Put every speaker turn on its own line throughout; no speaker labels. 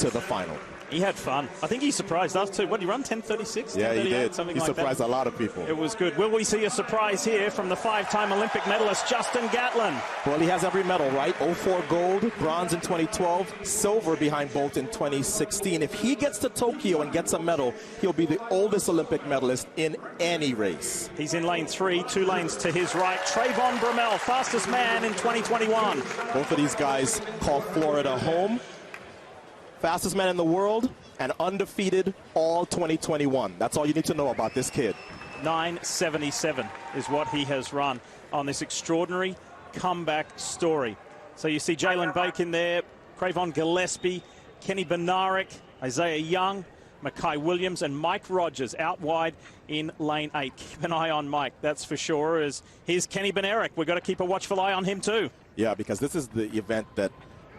to the final.
He had fun. I think he surprised us too. What did he run? 10:36?
Yeah, he did.
Something
He
like
surprised
that.
a lot of people.
It was good. Will we see a surprise here from the 5-time Olympic medalist Justin Gatlin?
Well, he has every medal, right? 04 gold, bronze in 2012, silver behind Bolt in 2016. If he gets to Tokyo and gets a medal, he'll be the oldest Olympic medalist in any race.
He's in lane 3, 2 lanes to his right. Trayvon Bromell, fastest man in 2021.
Both of these guys call Florida home. Fastest man in the world and undefeated all 2021. That's all you need to know about this kid.
9:77 is what he has run on this extraordinary comeback story. So you see Jalen Bacon there, Cravon Gillespie, Kenny Benaric, Isaiah Young, Mackay Williams, and Mike Rogers out wide in lane 8. Keep an eye on Mike, that's for sure. As here's Kenny Benaric. We've got to keep a watchful eye on him too.
Yeah, because this is the event that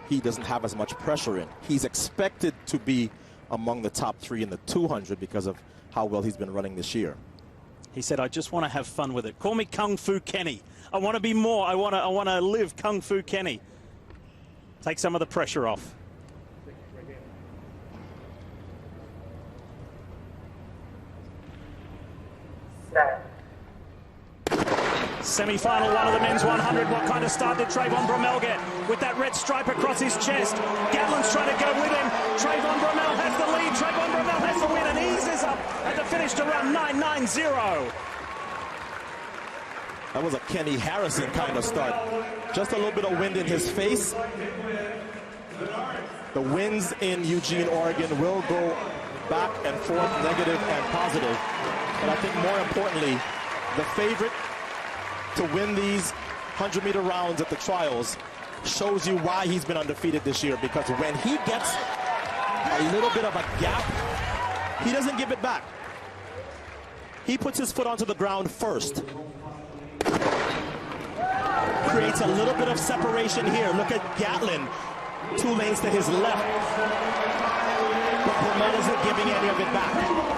he doesn't have as much pressure in. He's expected to be among the top 3 in the 200 because of how well he's been running this year.
He said, I just want to have fun with it. Call me Kung Fu Kenny. I want to be more. I want to live Kung Fu Kenny. Take some of the pressure off. Semi-final one of the men's 100. What kind of start did Trayvon Bromell get? With that red stripe across his chest. Gatlin's trying to go with him. Trayvon Bromell has the lead. Trayvon Bromell has the win and eases up at the finish to run 9:90.
That was a Kenny Harrison kind of start. Just a little bit of wind in his face. The winds in Eugene, Oregon will go back and forth, negative and positive. But I think more importantly, the favorite to win these 100-meter rounds at the trials shows you why he's been undefeated this year, because when he gets a little bit of a gap, he doesn't give it back. He puts his foot onto the ground first. Creates a little bit of separation here. Look at Gatlin, 2 lanes to his left. But Bromell isn't giving any of it back.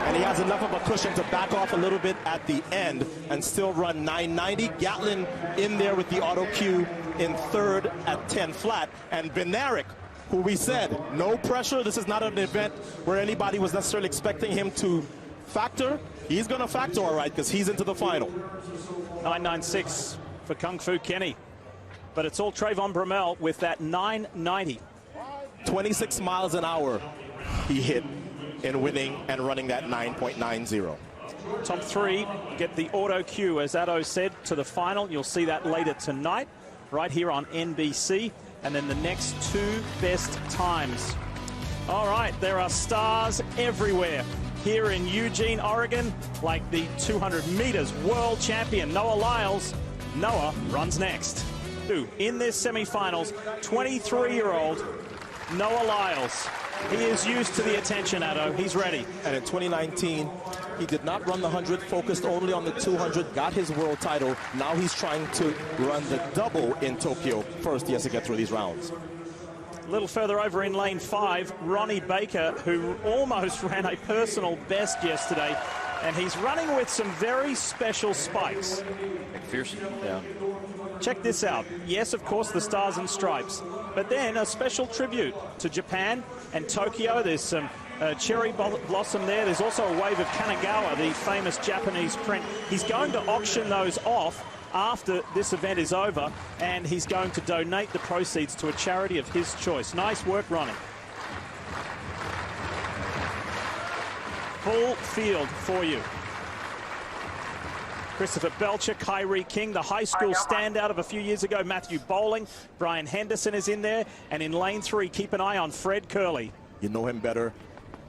And he has enough of a cushion to back off a little bit at the end and still run 9:90. Gatlin in there with the auto cue in 3rd at 10 flat. And Benaric, who we said, no pressure. This is not an event where anybody was necessarily expecting him to factor. He's going to factor all right because he's into the final.
9:96 for Kung Fu Kenny. But it's all Trayvon Bromell with that 9:90.
26 miles an hour he hit in winning and running that 9.90.
Top 3 get the auto cue, as Addo said, to the final. You'll see that later tonight, right here on NBC. And then the next 2 best times. All right, there are stars everywhere here in Eugene, Oregon, like the 200 meters world champion, Noah Lyles. Noah runs next. In this semifinals, 23-year-old Noah Lyles. He is used to the attention, Addo. He's ready.
And in 2019, he did not run the 100, focused only on the 200, got his world title. Now he's trying to run the double in Tokyo. First, he has to get through these rounds.
A little further over in lane 5, Ronnie Baker, who almost ran a personal best yesterday. And he's running with some very special spikes.
McPherson.
Yeah.
Check this out. Yes, of course, the Stars and Stripes. But then a special tribute to Japan and Tokyo. There's some cherry blossom there. There's also a wave of Kanagawa, the famous Japanese print. He's going to auction those off after this event is over, and he's going to donate the proceeds to a charity of his choice. Nice work, Ronnie. Full field for you. Christopher Belcher, Kyrie King, the high school standout of a few years ago, Matthew Bowling, Brian Henderson is in there, and in lane 3, keep an eye on Fred Curley.
You know him better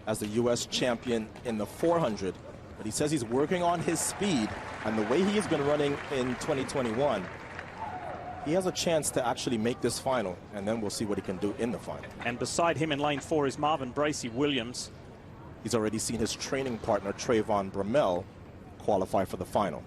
as the U.S. champion in the 400, but he says he's working on his speed, and the way he has been running in 2021, he has a chance to actually make this final, and then we'll see what he can do in the final.
And beside him in lane 4 is Marvin Bracey Williams.
He's already seen his training partner, Trayvon Bromell, qualify for the final.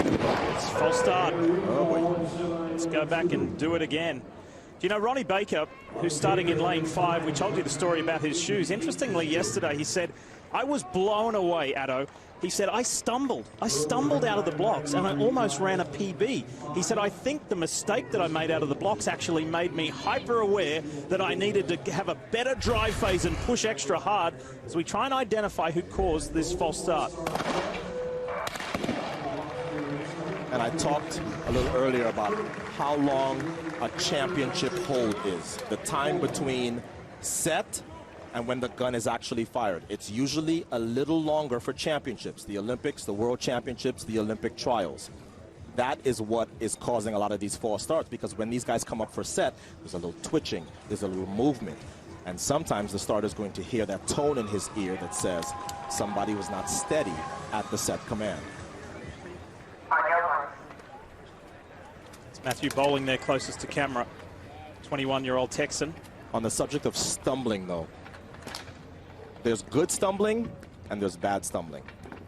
It's false start.
Oh, boy.
Let's go back and do it again. Do you know Ronnie Baker, who's starting in lane 5, we told you the story about his shoes. Interestingly, yesterday he said, I was blown away, Addo. He said, I stumbled out of the blocks and I almost ran a PB. He said, I think the mistake that I made out of the blocks actually made me hyper aware that I needed to have a better drive phase and push extra hard as we try and identify who caused this false start.
And I talked a little earlier about how long a championship hold is. The time between set and when the gun is actually fired. It's usually a little longer for championships, the Olympics, the World Championships, the Olympic trials. That is what is causing a lot of these false starts, because when these guys come up for set, there's a little twitching, there's a little movement. And sometimes the starter is going to hear that tone in his ear that says somebody was not steady at the set command.
It's Matthew Bowling there closest to camera, 21-year-old Texan.
On the subject of stumbling, though, there's good stumbling and there's bad stumbling.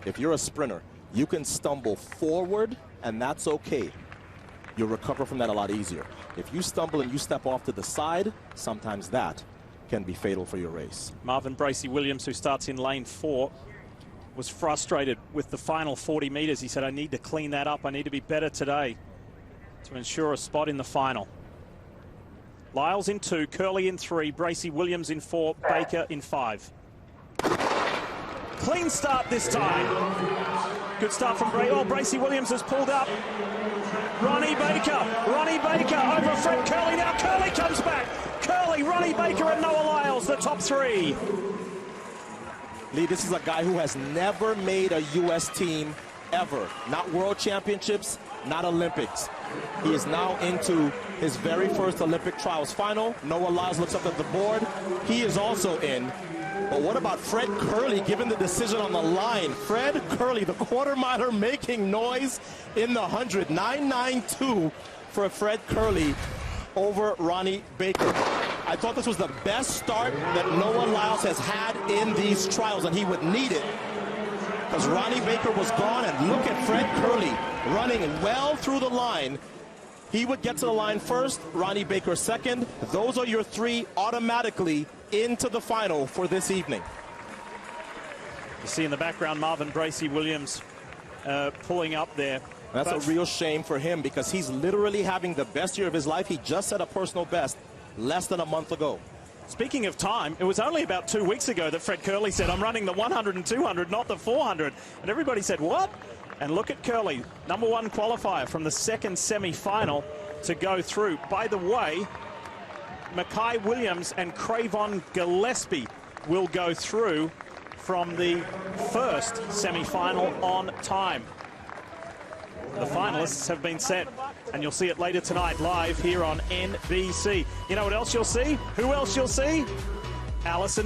If you're a sprinter, you can stumble forward and that's okay. You'll recover from that a lot easier. If you stumble and you step off to the side, sometimes that can be fatal for your race.
Marvin Bracey Williams, who starts in lane 4, was frustrated with the final 40 meters. He said, I need to clean that up. I need to be better today to ensure a spot in the final. Lyles in 2, Curley in 3, Bracey Williams in 4, Baker in 5. Clean start this time. Good start from Bracey. Oh, Bracey Williams has pulled up. Ronnie Baker over Fred Curley. Now Curley comes back. Curley, Ronnie Baker and Noah Lyles, the top 3.
Lee, this is a guy who has never made a U.S. team ever. Not World Championships, not Olympics. He is now into his very first Olympic trials final. Noah Lyles looks up at the board. He is also in. But what about Fred Curley given the decision on the line? Fred Curley, the quarter miler, making noise in the 100. 9.92 for Fred Curley over Ronnie Baker. I thought this was the best start that Noah Lyles has had in these trials, and he would need it because Ronnie Baker was gone. And look at Fred Curley running well through the line. He would get to the line first, Ronnie Baker second. Those are your 3 automatically into the final for this evening.
You see in the background Marvin Bracey Williams pulling up there.
That's a real shame for him because he's literally having the best year of his life. He just set a personal best less than a month ago.
Speaking of time, it was only about 2 weeks ago that Fred Curley said, I'm running the 100 and 200, not the 400. And everybody said, what? And look at Curley, #1 qualifier from the second semi-final to go through. By the way, Mackay Williams and Cravon Gillespie will go through from the first semi-final on time. The finalists have been set, and you'll see it later tonight live here on NBC. You know what else you'll see? Who else you'll see? Allison